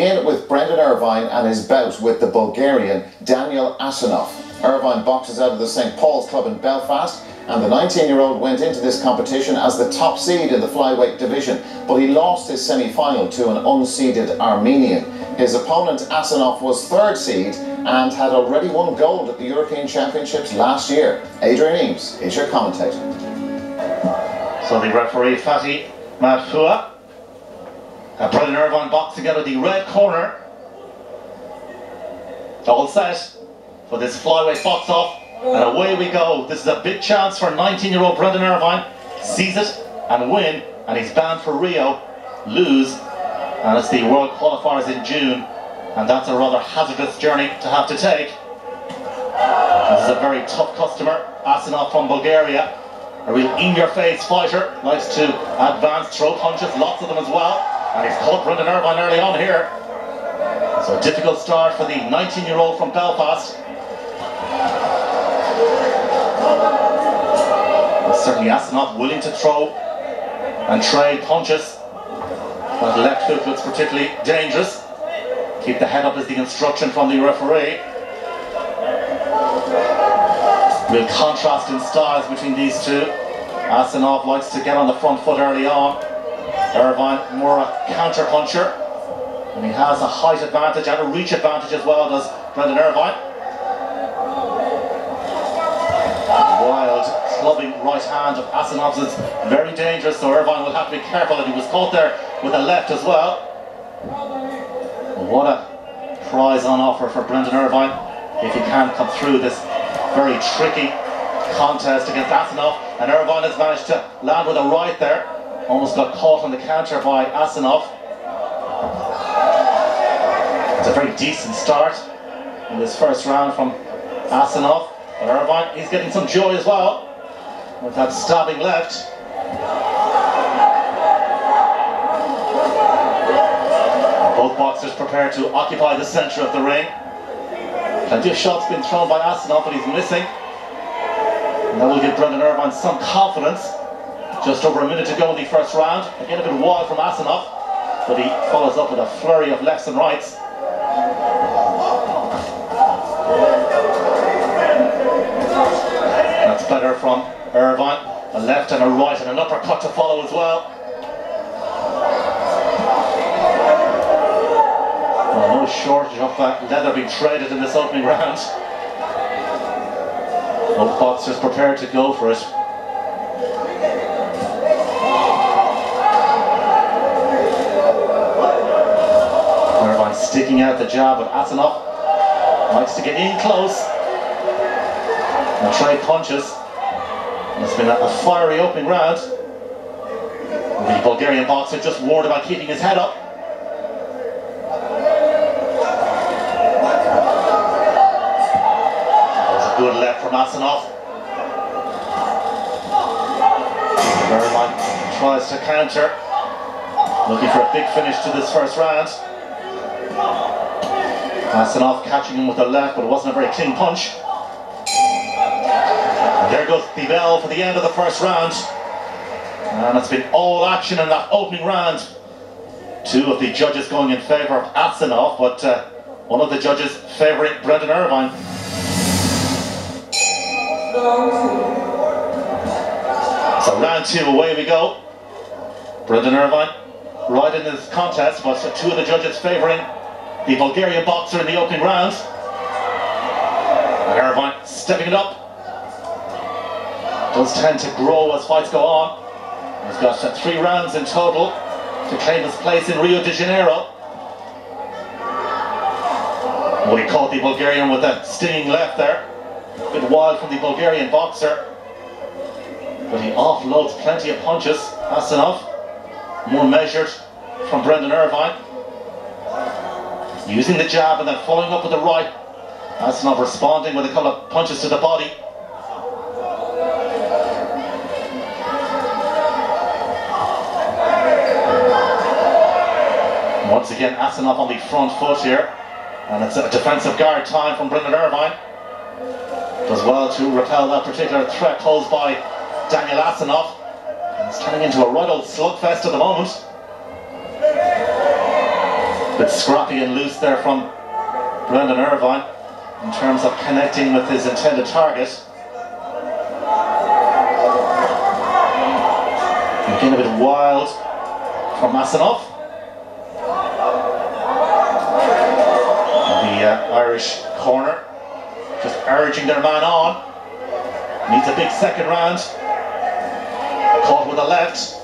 begin with Brendan Irvine and his bout with the Bulgarian Daniel Asenov. Irvine boxes out of the St. Paul's Club in Belfast, and the 19-year-old went into this competition as the top seed in the flyweight division, but he lost his semi-final to an unseeded Armenian. His opponent Asenov was third seed and had already won gold at the European Championships last year. Adrian Eames is your commentator. So the referee Fatih Madfua, Brendan Irvine boxing out of the red corner. All set for this flyweight box-off, and away we go. This is a big chance for 19-year-old Brendan Irvine. Seize it and win, and he's bound for Rio. Lose, and it's the World Qualifiers in June, and that's a rather hazardous journey to have to take. This is a very tough customer, Asenov from Bulgaria. A real in-your-face fighter, likes to advance, throw punches, lots of them as well. And he's caught Brendan Irvine early on here. So a difficult start for the 19-year-old from Belfast. Certainly Asenov willing to throw and trade punches. That left hook looks particularly dangerous. Keep the head up is the instruction from the referee. Real contrast in styles between these two. Asenov likes to get on the front foot early on. Irvine more a counter puncher, and he has a height advantage and a reach advantage as well, does Brendan Irvine. Wild clubbing right hand of Asenov's is very dangerous, so Irvine will have to be careful, and he was caught there with a left as well. What a prize on offer for Brendan Irvine if he can come through this very tricky contest against Asenov, and Irvine has managed to land with a right there. Almost got caught on the counter by Asenov. It's a very decent start in this first round from Asenov, but Irvine, he's getting some joy as well with that stabbing left. Both boxers prepared to occupy the centre of the ring. Plenty of shots being thrown by Asenov, but he's missing. And that will give Brendan Irvine some confidence. Just over a minute to go in the first round. Again a bit wild from Asenov, but he follows up with a flurry of lefts and rights. That's better from Irvine. A left and a right and an uppercut to follow as well. Well, no shortage of leather being traded in this opening round. Both boxers prepared to go for it. Irvine sticking out the jab, but Asenov likes to get in close and trade punches. And it's been a fiery opening round. The Bulgarian boxer just warned about keeping his head up. That was a good left from Asenov. Irvine tries to counter, looking for a big finish to this first round. Asenov catching him with a left, but it wasn't a very clean punch. And there goes the bell for the end of the first round. And it's been all action in that opening round. Two of the judges going in favour of Asenov, but one of the judges favouring Brendan Irvine. So round two, away we go. Brendan Irvine right in this contest, but two of the judges favouring the Bulgarian boxer in the opening round. And Irvine stepping it up. Does tend to grow as fights go on. He's got 3 rounds in total to claim his place in Rio de Janeiro. Well, he caught the Bulgarian with a stinging left there. A bit wild from the Bulgarian boxer, but he offloads plenty of punches. Asenov more measured from Brendan Irvine, using the jab and then following up with the right. Asenov responding with a couple of punches to the body. Once again, Asenov on the front foot here, and it's a defensive guard time from Brendan Irvine. Does well to repel that particular threat posed by Daniel Asenov. It's turning into a right old slugfest at the moment. bit scrappy and loose there from Brendan Irvine in terms of connecting with his intended target. Again a bit wild from Asenov. The Irish corner just urging their man on. Needs a big second round. Caught with a left.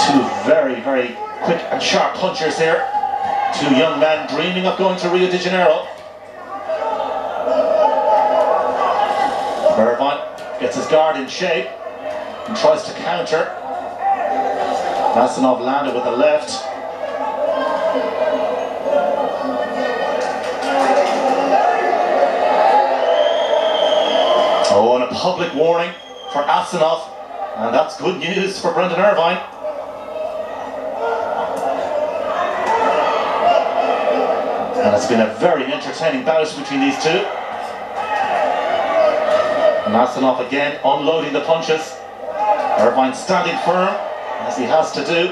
Two very, very quick and sharp punchers here. Two young men dreaming of going to Rio de Janeiro. Irvine gets his guard in shape and tries to counter. Asenov landed with a left. Oh, and a public warning for Asenov, and that's good news for Brendan Irvine. And it's been a very entertaining bout between these two. And Asenov again unloading the punches. Irvine standing firm, as he has to do.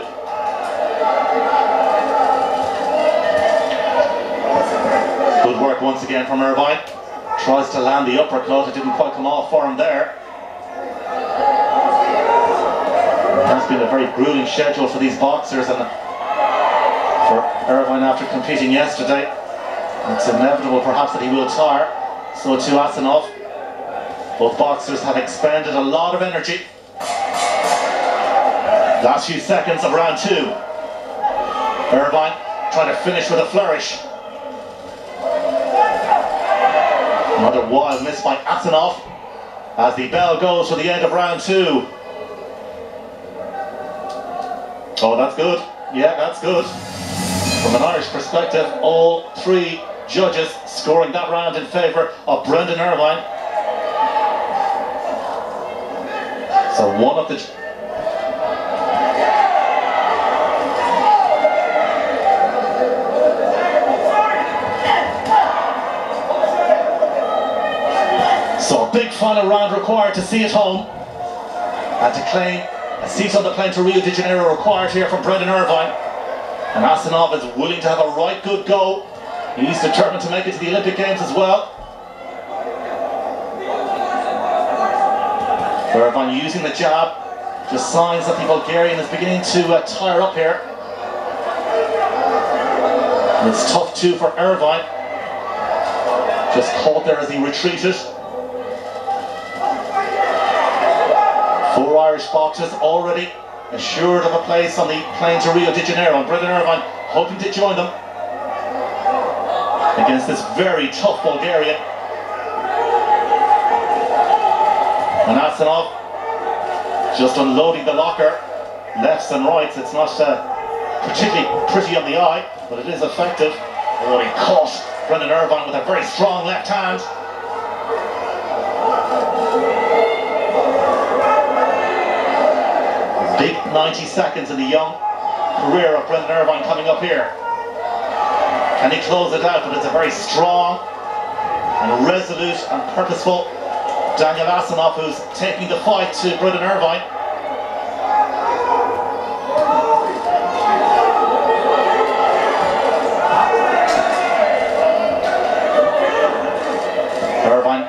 Good work once again from Irvine. Tries to land the uppercut, it didn't quite come off for him there. It has been a very grueling schedule for these boxers, and for Irvine after competing yesterday, it's inevitable perhaps that he will tire. So too Asenov. Both boxers have expended a lot of energy. Last few seconds of round two. Irvine trying to finish with a flourish. Another wild miss by Asenov as the bell goes for the end of round two. Oh, that's good. Yeah, that's good. From an Irish perspective, all three judges scoring that round in favour of Brendan Irvine. So one of the... So a big final round required to see it home, and to claim a seat on the plane to Rio de Janeiro required here from Brendan Irvine. And Asenov is willing to have a right good go. He's determined to make it to the Olympic Games as well. Irvine using the jab, just signs that the Bulgarian is beginning to tire up here. And it's tough too for Irvine. Just caught there as he retreated. Four Irish boxers already assured of a place on the plane to Rio de Janeiro, and Brendan Irvine hoping to join them against this very tough Bulgarian. And Asenov just unloading the locker, lefts and rights. It's not particularly pretty on the eye, but it is effective. Oh, he caught Brendan Irvine with a very strong left hand. Big 90 seconds in the young career of Brendan Irvine coming up here. Can he close it out? But it's a very strong and resolute and purposeful Daniel Asenov who's taking the fight to Brendan Irvine. Irvine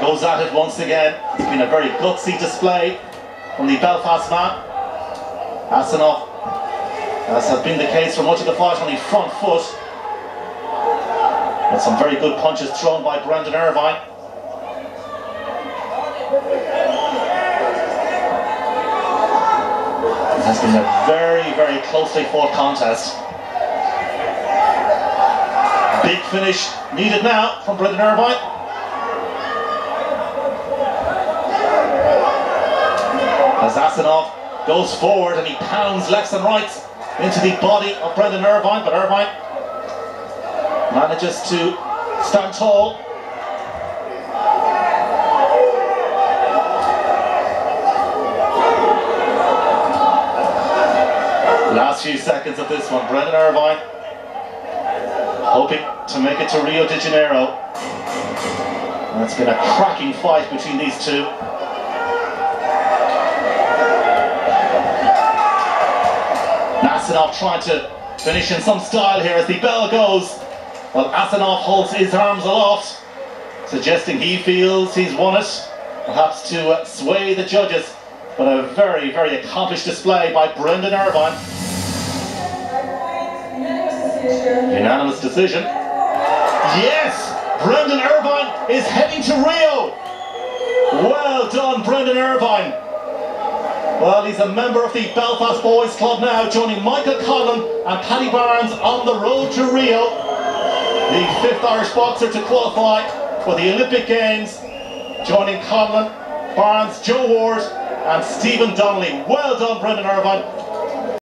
goes at it once again. It's been a very gutsy display from the Belfast man. Asenov, as has been the case for much of the fight, on the front foot. With some very good punches thrown by Brendan Irvine. It has been a very, very closely fought contest. Big finish needed now from Brendan Irvine. As Asenov goes forward and he pounds lefts and rights into the body of Brendan Irvine, but Irvine manages to stand tall. Last few seconds of this one, Brendan Irvine hoping to make it to Rio de Janeiro. And it's been a cracking fight between these two. Asenov trying to Finish in some style here as the bell goes. Well, Asenov holds his arms aloft, suggesting he feels he's won it, perhaps to sway the judges. But a very, very accomplished display by Brendan Irvine. Unanimous decision. Yes! Brendan Irvine is heading to Rio! Well done, Brendan Irvine. Well, he's a member of the Belfast Boys Club now, joining Michael Conlon and Paddy Barnes on the road to Rio. The 5th Irish boxer to qualify for the Olympic Games, joining Conlon, Barnes, Joe Ward and Stephen Donnelly. Well done, Brendan Irvine.